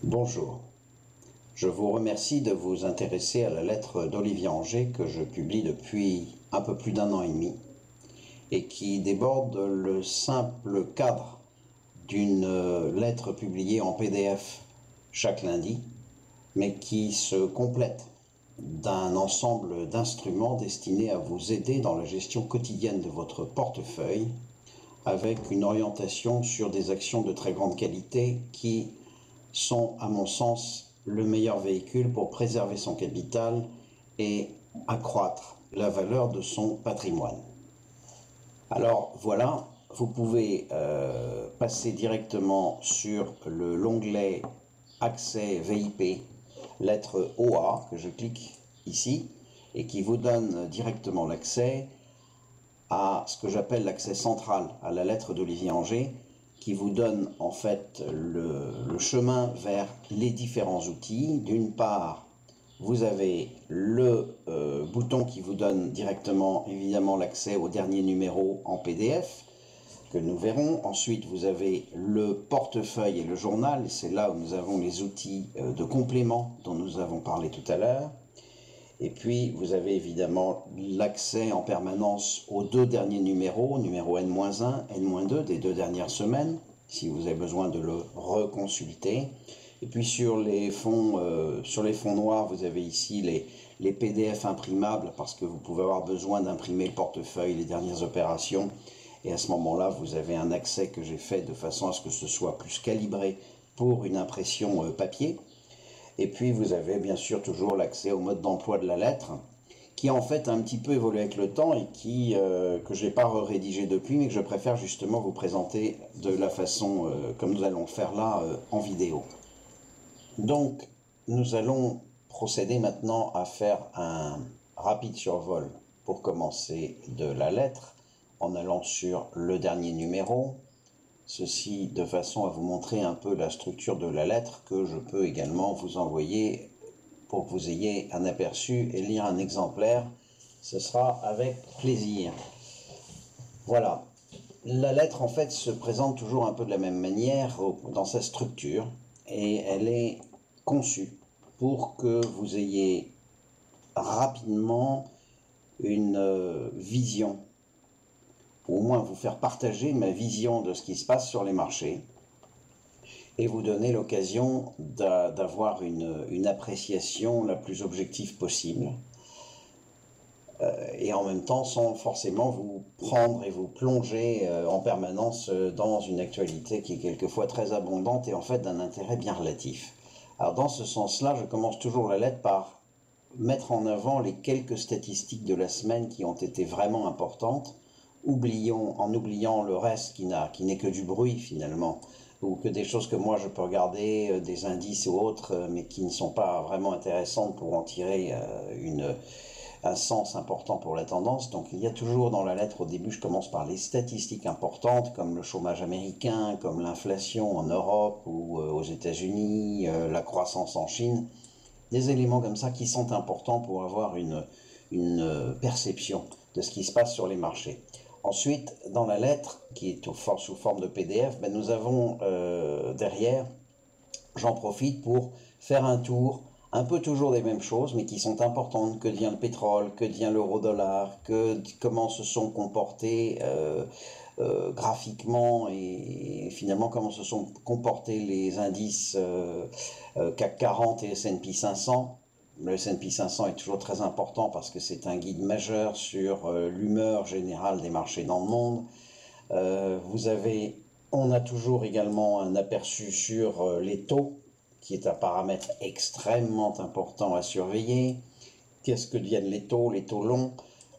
Bonjour, je vous remercie de vous intéresser à la lettre d'Olivier Angers que je publie depuis un peu plus d'un an et demi et qui déborde le simple cadre d'une lettre publiée en PDF chaque lundi, mais qui se complète d'un ensemble d'instruments destinés à vous aider dans la gestion quotidienne de votre portefeuille avec une orientation sur des actions de très grande qualité qui sont, à mon sens, le meilleur véhicule pour préserver son capital et accroître la valeur de son patrimoine. Alors voilà, vous pouvez passer directement sur l'onglet Accès VIP, lettre OA, que je clique ici, et qui vous donne directement l'accès à ce que j'appelle l'accès central à la lettre d'Olivier Angers, qui vous donne en fait le chemin vers les différents outils. D'une part, vous avez le bouton qui vous donne directement évidemment l'accès au dernier numéro en PDF que nous verrons. Ensuite, vous avez le portefeuille et le journal. C'est là où nous avons les outils de complément dont nous avons parlé tout à l'heure. Et puis, vous avez évidemment l'accès en permanence aux deux derniers numéros, numéro N-1, N-2 des 2 dernières semaines, si vous avez besoin de le reconsulter. Et puis sur les fonds noirs, vous avez ici les PDF imprimables, parce que vous pouvez avoir besoin d'imprimer le portefeuille, les dernières opérations. Et à ce moment-là, vous avez un accès que j'ai fait de façon à ce que ce soit plus calibré pour une impression papier. Et puis vous avez bien sûr toujours l'accès au mode d'emploi de la lettre, qui en fait a un petit peu évolué avec le temps et que je n'ai pas rédigé depuis, mais que je préfère justement vous présenter de la façon comme nous allons le faire là en vidéo. Donc nous allons procéder maintenant à faire un rapide survol pour commencer de la lettre en allant sur le dernier numéro. Ceci de façon à vous montrer un peu la structure de la lettre que je peux également vous envoyer pour que vous ayez un aperçu et lire un exemplaire. Ce sera avec plaisir. Voilà. La lettre en fait se présente toujours un peu de la même manière dans sa structure et elle est conçue pour que vous ayez rapidement une vision, ou au moins vous faire partager ma vision de ce qui se passe sur les marchés, et vous donner l'occasion d'avoir une appréciation la plus objective possible, et en même temps sans forcément vous prendre et vous plonger en permanence dans une actualité qui est quelquefois très abondante et en fait d'un intérêt bien relatif. Alors dans ce sens-là, je commence toujours la lettre par mettre en avant les quelques statistiques de la semaine qui ont été vraiment importantes, en oubliant le reste qui n'est que du bruit finalement, ou que des choses que moi je peux regarder, des indices ou autres, mais qui ne sont pas vraiment intéressantes pour en tirer un sens important pour la tendance. Donc il y a toujours dans la lettre, au début, je commence par les statistiques importantes, comme le chômage américain, comme l'inflation en Europe ou aux États-Unis, la croissance en Chine, des éléments comme ça qui sont importants pour avoir une perception de ce qui se passe sur les marchés. Ensuite, dans la lettre, qui est sous forme de PDF, nous avons derrière, j'en profite pour faire un tour, un peu toujours des mêmes choses, mais qui sont importantes. Que devient le pétrole, que devient l'euro-dollar, comment se sont comportés graphiquement et finalement comment se sont comportés les indices CAC 40 et S&P 500. Le S&P 500 est toujours très important parce que c'est un guide majeur sur l'humeur générale des marchés dans le monde. On a toujours également un aperçu sur les taux, qui est un paramètre extrêmement important à surveiller. Qu'est-ce que deviennent les taux longs,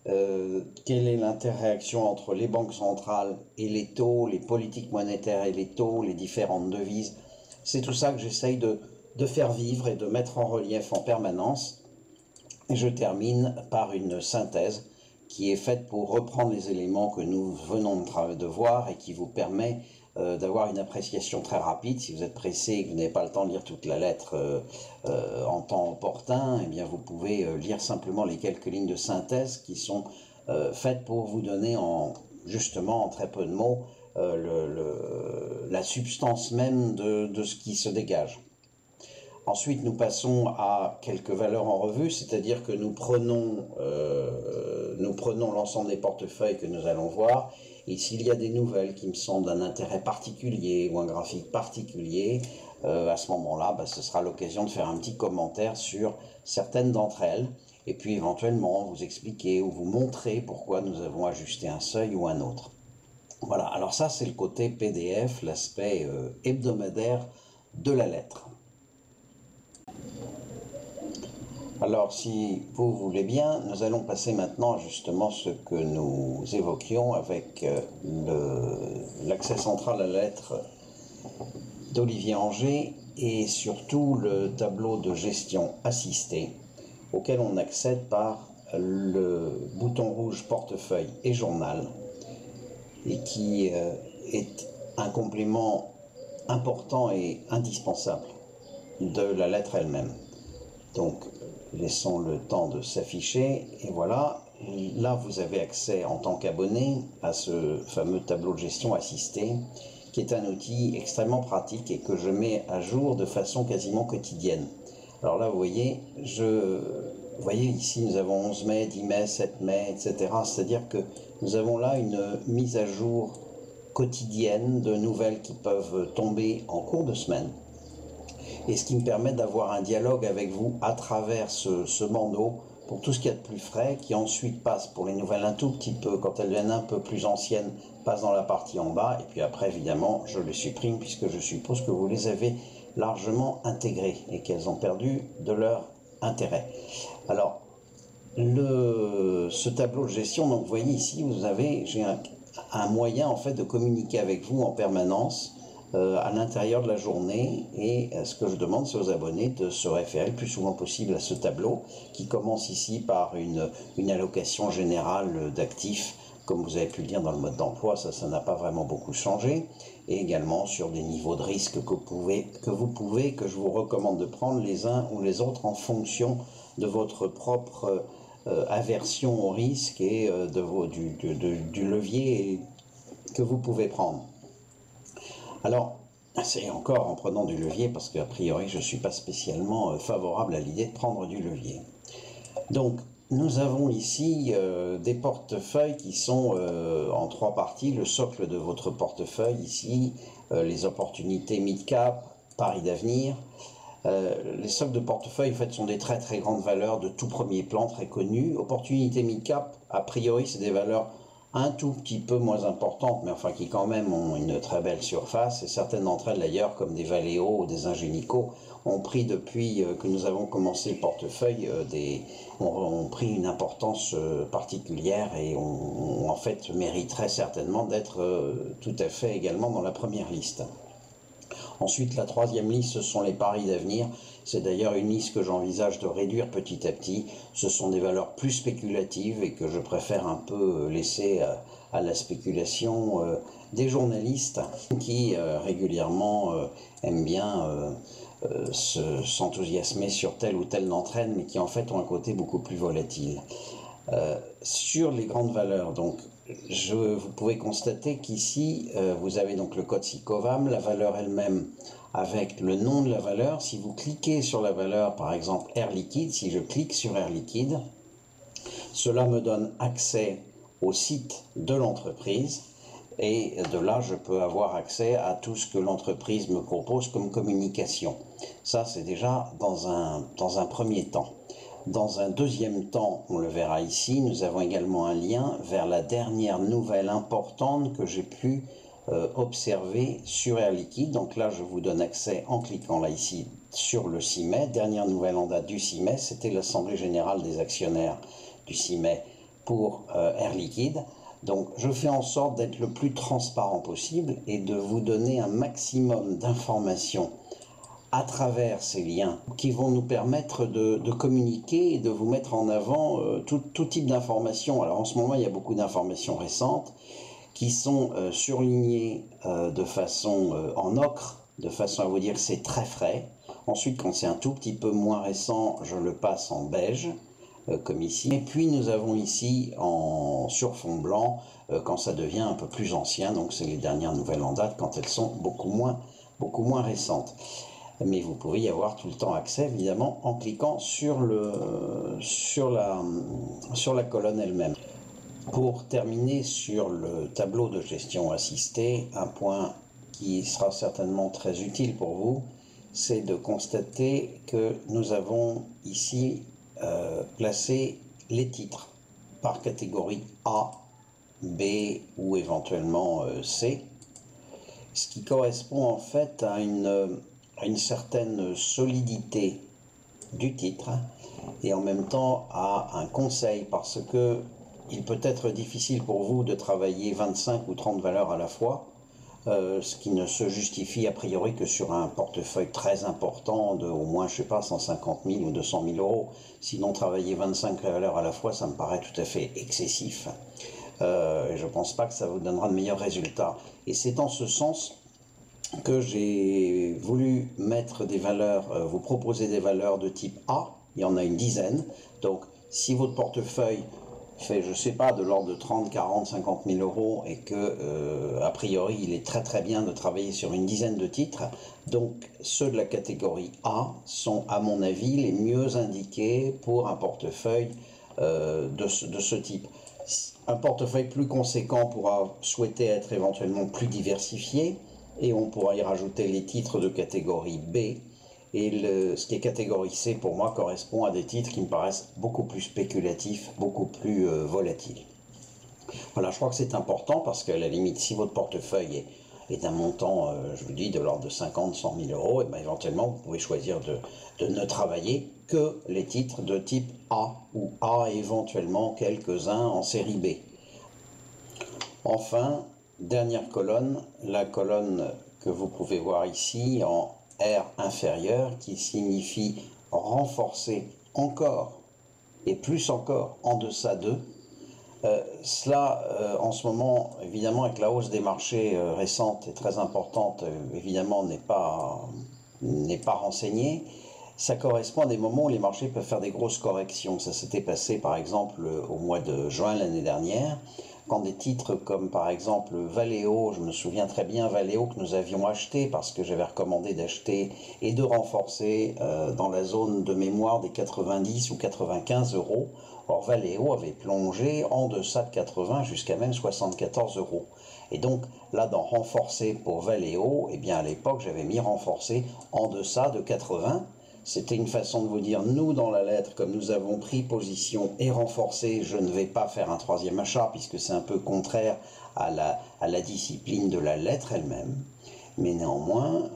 quelle est l'interaction entre les banques centrales et les taux, les politiques monétaires et les taux, les différentes devises. C'est tout ça que j'essaye de faire vivre et de mettre en relief en permanence. Et je termine par une synthèse qui est faite pour reprendre les éléments que nous venons de voir et qui vous permet d'avoir une appréciation très rapide. Si vous êtes pressé et que vous n'avez pas le temps de lire toute la lettre en temps opportun, eh bien vous pouvez lire simplement les quelques lignes de synthèse qui sont faites pour vous donner justement en très peu de mots la substance même de ce qui se dégage. Ensuite, nous passons à quelques valeurs en revue, c'est-à-dire que nous prenons l'ensemble des portefeuilles que nous allons voir, et s'il y a des nouvelles qui me semblent d'un intérêt particulier ou un graphique particulier, à ce moment-là, ce sera l'occasion de faire un petit commentaire sur certaines d'entre elles, et puis éventuellement vous expliquer ou vous montrer pourquoi nous avons ajusté un seuil ou un autre. Voilà, alors ça c'est le côté PDF, l'aspect hebdomadaire de la lettre. Alors, si vous voulez bien, nous allons passer maintenant à justement ce que nous évoquions avec l'accès central à la lettre d'Olivier Angers et surtout le tableau de gestion assistée auquel on accède par le bouton rouge portefeuille et journal et qui est un complément important et indispensable de la lettre elle-même. Donc, laissons le temps de s'afficher et voilà, là vous avez accès en tant qu'abonné à ce fameux tableau de gestion assisté qui est un outil extrêmement pratique et que je mets à jour de façon quasiment quotidienne. Alors là vous voyez, ici nous avons 11 mai, 10 mai, 7 mai, etc. C'est-à-dire que nous avons là une mise à jour quotidienne de nouvelles qui peuvent tomber en cours de semaine. Et ce qui me permet d'avoir un dialogue avec vous à travers ce bandeau pour tout ce qu'il y a de plus frais, qui ensuite passe pour les nouvelles un tout petit peu, quand elles viennent un peu plus anciennes, passe dans la partie en bas, et puis après évidemment je les supprime puisque je suppose que vous les avez largement intégrées et qu'elles ont perdu de leur intérêt. Alors, ce tableau de gestion, donc vous voyez ici, j'ai un moyen en fait de communiquer avec vous en permanence à l'intérieur de la journée, et ce que je demande, c'est aux abonnés de se référer le plus souvent possible à ce tableau qui commence ici par une allocation générale d'actifs, comme vous avez pu le dire dans le mode d'emploi, ça n'a pas vraiment beaucoup changé, et également sur des niveaux de risque que je vous recommande de prendre les uns ou les autres en fonction de votre propre aversion au risque et du levier que vous pouvez prendre. Alors, c'est encore en prenant du levier, parce qu'a priori, je ne suis pas spécialement favorable à l'idée de prendre du levier. Donc, nous avons ici des portefeuilles qui sont en 3 parties. Le socle de votre portefeuille, ici, les opportunités mid-cap, pari d'avenir. Les socles de portefeuille, en fait, sont des très très grandes valeurs de tout premier plan, très connues. Opportunités mid-cap, a priori, c'est des valeurs un tout petit peu moins importantes, mais enfin qui quand même ont une très belle surface, et certaines d'entre elles d'ailleurs, comme des Valeo ou des Ingenico, ont pris depuis que nous avons commencé le portefeuille, ont pris une importance particulière et en fait mériteraient certainement d'être tout à fait également dans la première liste. Ensuite, la 3e liste, ce sont les paris d'avenir. C'est d'ailleurs une liste que j'envisage de réduire petit à petit. Ce sont des valeurs plus spéculatives et que je préfère un peu laisser à la spéculation des journalistes qui régulièrement aiment bien s'enthousiasmer sur telle ou telle d'entre elles, mais qui en fait ont un côté beaucoup plus volatile. Sur les grandes valeurs, donc, vous pouvez constater qu'ici, vous avez donc le code SICOVAM, la valeur elle-même avec le nom de la valeur. Si vous cliquez sur la valeur, par exemple Air Liquide, si je clique sur Air Liquide, cela me donne accès au site de l'entreprise. Et de là, je peux avoir accès à tout ce que l'entreprise me propose comme communication. Ça, c'est déjà dans un premier temps. Dans un deuxième temps, on le verra ici, nous avons également un lien vers la dernière nouvelle importante que j'ai pu observer sur Air Liquide. Donc là, je vous donne accès en cliquant là ici sur le 6 mai. Dernière nouvelle en date du 6 mai, c'était l'Assemblée Générale des Actionnaires du 6 mai pour Air Liquide. Donc je fais en sorte d'être le plus transparent possible et de vous donner un maximum d'informations à travers ces liens qui vont nous permettre de communiquer et de vous mettre en avant tout type d'informations. Alors en ce moment, il y a beaucoup d'informations récentes qui sont surlignées de façon en ocre, de façon à vous dire que c'est très frais. Ensuite, quand c'est un tout petit peu moins récent, je le passe en beige, comme ici. Et puis nous avons ici sur fond blanc, quand ça devient un peu plus ancien, donc c'est les dernières nouvelles en date, quand elles sont beaucoup moins récentes. mais vous pouvez y avoir tout le temps accès, évidemment, en cliquant sur la colonne elle-même. Pour terminer sur le tableau de gestion assistée, un point qui sera certainement très utile pour vous, c'est de constater que nous avons ici placé les titres par catégorie A, B ou éventuellement C, ce qui correspond en fait à une certaine solidité du titre et en même temps à un conseil, parce que il peut être difficile pour vous de travailler 25 ou 30 valeurs à la fois, ce qui ne se justifie a priori que sur un portefeuille très important de au moins, je sais pas, 150 000 ou 200 000 euros. Sinon, travailler 25 valeurs à la fois, ça me paraît tout à fait excessif. Je ne pense pas que ça vous donnera de meilleurs résultats. Et c'est en ce sens que j'ai voulu mettre des valeurs, vous proposer des valeurs de type A. Il y en a une dizaine. Donc, si votre portefeuille fait, je ne sais pas, de l'ordre de 30, 40, 50 000 euros et que, a priori, il est très très bien de travailler sur une dizaine de titres, donc ceux de la catégorie A sont, à mon avis, les mieux indiqués pour un portefeuille de ce type. Un portefeuille plus conséquent pourra souhaiter être éventuellement plus diversifié et on pourra y rajouter les titres de catégorie B. Et ce qui est catégorie C, pour moi, correspond à des titres qui me paraissent beaucoup plus spéculatifs, beaucoup plus volatiles. Voilà, je crois que c'est important parce qu'à la limite, si votre portefeuille est d'un montant, je vous dis, de l'ordre de 50, 100 000 euros, et bien éventuellement, vous pouvez choisir de ne travailler que les titres de type A ou A et éventuellement quelques-uns en série B. Enfin, dernière colonne, la colonne que vous pouvez voir ici en R inférieur, qui signifie renforcer encore et plus encore en deçà d'eux. Cela, en ce moment, évidemment, avec la hausse des marchés récente et très importante, évidemment, n'est pas renseigné. Ça correspond à des moments où les marchés peuvent faire des grosses corrections. Ça s'était passé, par exemple, au mois de juin l'année dernière, quand des titres comme par exemple Valeo, je me souviens très bien Valeo que nous avions acheté parce que j'avais recommandé d'acheter et de renforcer dans la zone de mémoire des 90 ou 95 euros. Or Valeo avait plongé en deçà de 80 jusqu'à même 74 euros. Et donc là dans renforcer pour Valeo, eh bien à l'époque j'avais mis renforcer en deçà de 80. C'était une façon de vous dire, nous dans la lettre, comme nous avons pris position et renforcé, je ne vais pas faire un troisième achat, puisque c'est un peu contraire à la discipline de la lettre elle-même. Mais néanmoins,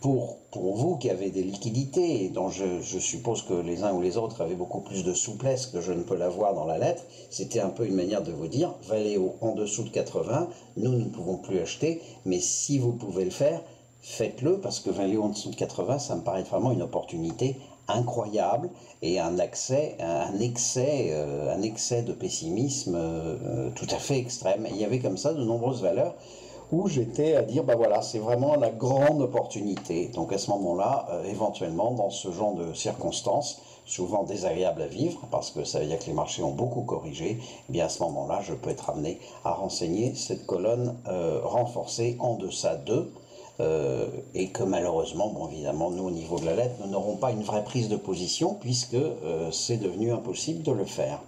pour vous qui avez des liquidités, et dont je suppose que les uns ou les autres avaient beaucoup plus de souplesse que je ne peux l'avoir dans la lettre, c'était un peu une manière de vous dire, Valeo en dessous de 80, nous ne pouvons plus acheter, mais si vous pouvez le faire, faites-le, parce que Valeo en dessous de 80, ça me paraît vraiment une opportunité incroyable et un excès de pessimisme tout à fait extrême. Et il y avait comme ça de nombreuses valeurs où j'étais à dire, ben voilà, c'est vraiment la grande opportunité. Donc à ce moment-là, éventuellement, dans ce genre de circonstances, souvent désagréables à vivre, parce que ça veut dire que les marchés ont beaucoup corrigé, eh bien à ce moment-là, je peux être amené à renseigner cette colonne renforcée en deçà d'eux, et que malheureusement, bon évidemment, nous au niveau de la lettre, nous n'aurons pas une vraie prise de position, puisque c'est devenu impossible de le faire.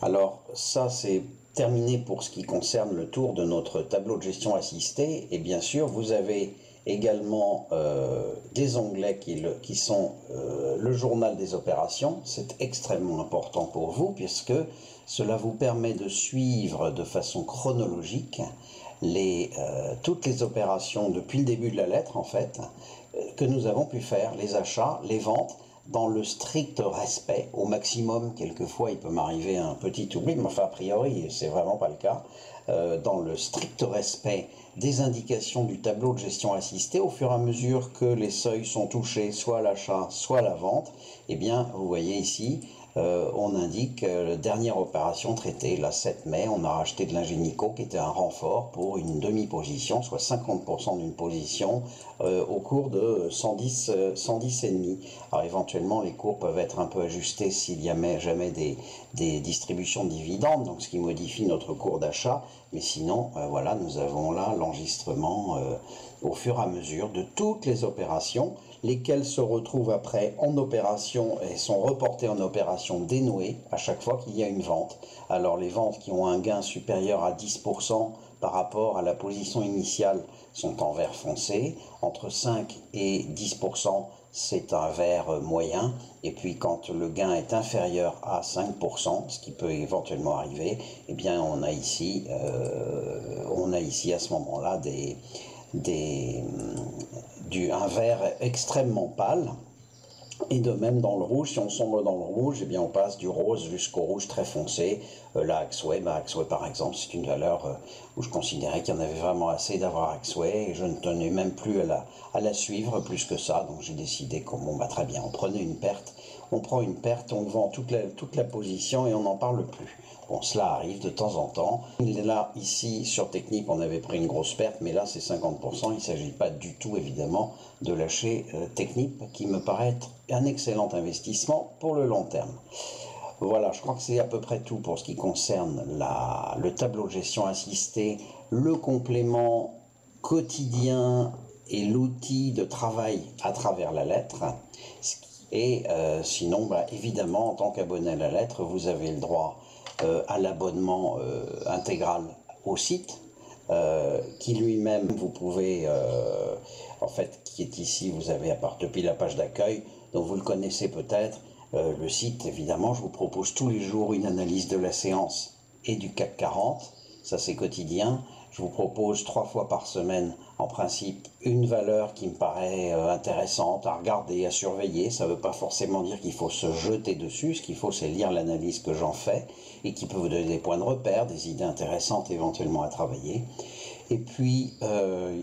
Alors ça, c'est terminé pour ce qui concerne le tour de notre tableau de gestion assisté. Et bien sûr, vous avez également des onglets qui sont le journal des opérations. C'est extrêmement important pour vous puisque cela vous permet de suivre de façon chronologique toutes les opérations depuis le début de la lettre, en fait, que nous avons pu faire, les achats, les ventes, dans le strict respect, au maximum, quelquefois il peut m'arriver un petit oubli, mais enfin a priori c'est vraiment pas le cas, dans le strict respect des indications du tableau de gestion assistée, au fur et à mesure que les seuils sont touchés, soit à l'achat, soit à la vente, eh bien vous voyez ici, on indique dernière opération traitée, la 7 mai, on a racheté de l'Ingenico qui était un renfort pour une demi-position, soit 50% d'une position au cours de 110, 110 et demi. Alors éventuellement les cours peuvent être un peu ajustés s'il y a jamais des distributions de dividendes, donc ce qui modifie notre cours d'achat, mais sinon voilà, nous avons là l'enregistrement au fur et à mesure de toutes les opérations, lesquelles se retrouvent après en opération et sont reportées en opération dénouée à chaque fois qu'il y a une vente. Alors les ventes qui ont un gain supérieur à 10% par rapport à la position initiale sont en vert foncé, entre 5 et 10% c'est un vert moyen, et puis quand le gain est inférieur à 5%, ce qui peut éventuellement arriver, eh bien on a ici à ce moment-là un vert extrêmement pâle. Et de même dans le rouge, si on sombre dans le rouge, eh bien on passe du rose jusqu'au rouge très foncé. Là, Axway, par exemple, c'est une valeur où je considérais qu'il y en avait vraiment assez d'avoir Axway et je ne tenais même plus à la suivre plus que ça. Donc j'ai décidé qu'on très bien, on prenait une perte, on prend une perte, on vend toute la position et on n'en parle plus. Bon, cela arrive de temps en temps. Là, ici, sur Technip, on avait pris une grosse perte, mais là, c'est 50%. Il ne s'agit pas du tout, évidemment, de lâcher Technip, qui me paraît être un excellent investissement pour le long terme. Voilà, je crois que c'est à peu près tout pour ce qui concerne le tableau de gestion assisté, le complément quotidien et l'outil de travail à travers la lettre. Et sinon, évidemment, en tant qu'abonné à la lettre, vous avez le droit à l'abonnement intégral au site, qui lui-même, vous pouvez, en fait, qui est ici, vous avez depuis la page d'accueil, donc vous le connaissez peut-être, le site, évidemment, je vous propose tous les jours une analyse de la séance et du CAC 40, ça c'est quotidien. Je vous propose 3 fois par semaine, en principe, une valeur qui me paraît intéressante à regarder, à surveiller. Ça ne veut pas forcément dire qu'il faut se jeter dessus. Ce qu'il faut, c'est lire l'analyse que j'en fais et qui peut vous donner des points de repère, des idées intéressantes éventuellement à travailler. Et puis,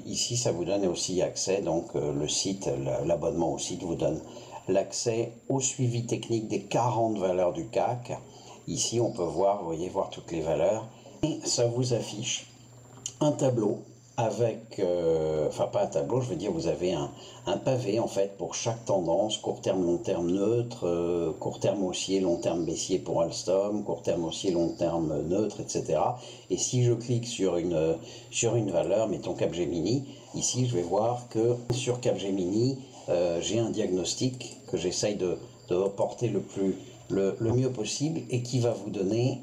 ici, ça vous donne aussi accès, donc le site, l'abonnement au site vous donne l'accès au suivi technique des 40 valeurs du CAC. Ici, on peut voir, vous voyez, voir toutes les valeurs. Et ça vous affiche un tableau avec, enfin pas un tableau, je veux dire, vous avez un pavé en fait pour chaque tendance, court terme, long terme neutre, court terme haussier, long terme baissier pour Alstom, court terme haussier, long terme neutre, etc. Et si je clique sur une valeur, mettons Capgemini, ici je vais voir que sur Capgemini, j'ai un diagnostic que j'essaye de porter le mieux possible et qui va vous donner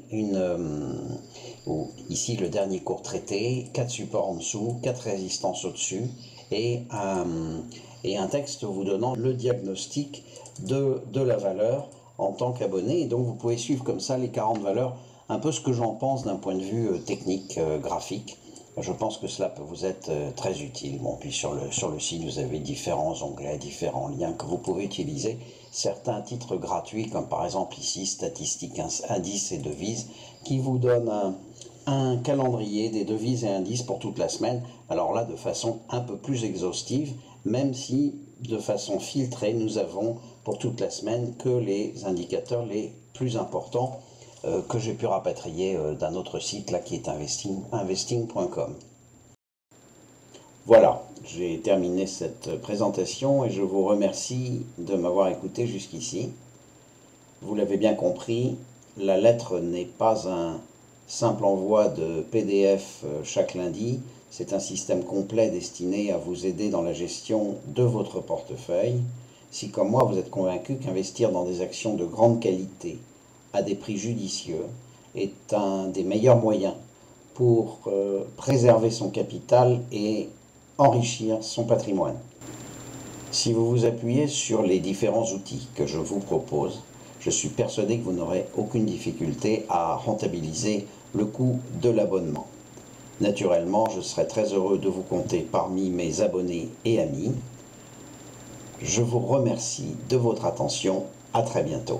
ici le dernier cours traité, 4 supports en dessous, 4 résistances au-dessus et un texte vous donnant le diagnostic de la valeur en tant qu'abonné. Et donc vous pouvez suivre comme ça les 40 valeurs, un peu ce que j'en pense d'un point de vue technique, graphique. Je pense que cela peut vous être très utile. Bon, puis sur le site, vous avez différents onglets, différents liens que vous pouvez utiliser. Certains titres gratuits, comme par exemple ici, statistiques, indices et devises, qui vous donnent un calendrier des devises et indices pour toute la semaine. Alors là, de façon un peu plus exhaustive, même si de façon filtrée, nous avons pour toute la semaine que les indicateurs les plus importants que j'ai pu rapatrier d'un autre site là qui est investing.com. Voilà, j'ai terminé cette présentation et je vous remercie de m'avoir écouté jusqu'ici. Vous l'avez bien compris, la lettre n'est pas un simple envoi de PDF chaque lundi, c'est un système complet destiné à vous aider dans la gestion de votre portefeuille. Si comme moi vous êtes convaincu qu'investir dans des actions de grande qualité à des prix judicieux est un des meilleurs moyens pour préserver son capital et enrichir son patrimoine. Si vous vous appuyez sur les différents outils que je vous propose, je suis persuadé que vous n'aurez aucune difficulté à rentabiliser le coût de l'abonnement. Naturellement, je serai très heureux de vous compter parmi mes abonnés et amis. Je vous remercie de votre attention. À très bientôt.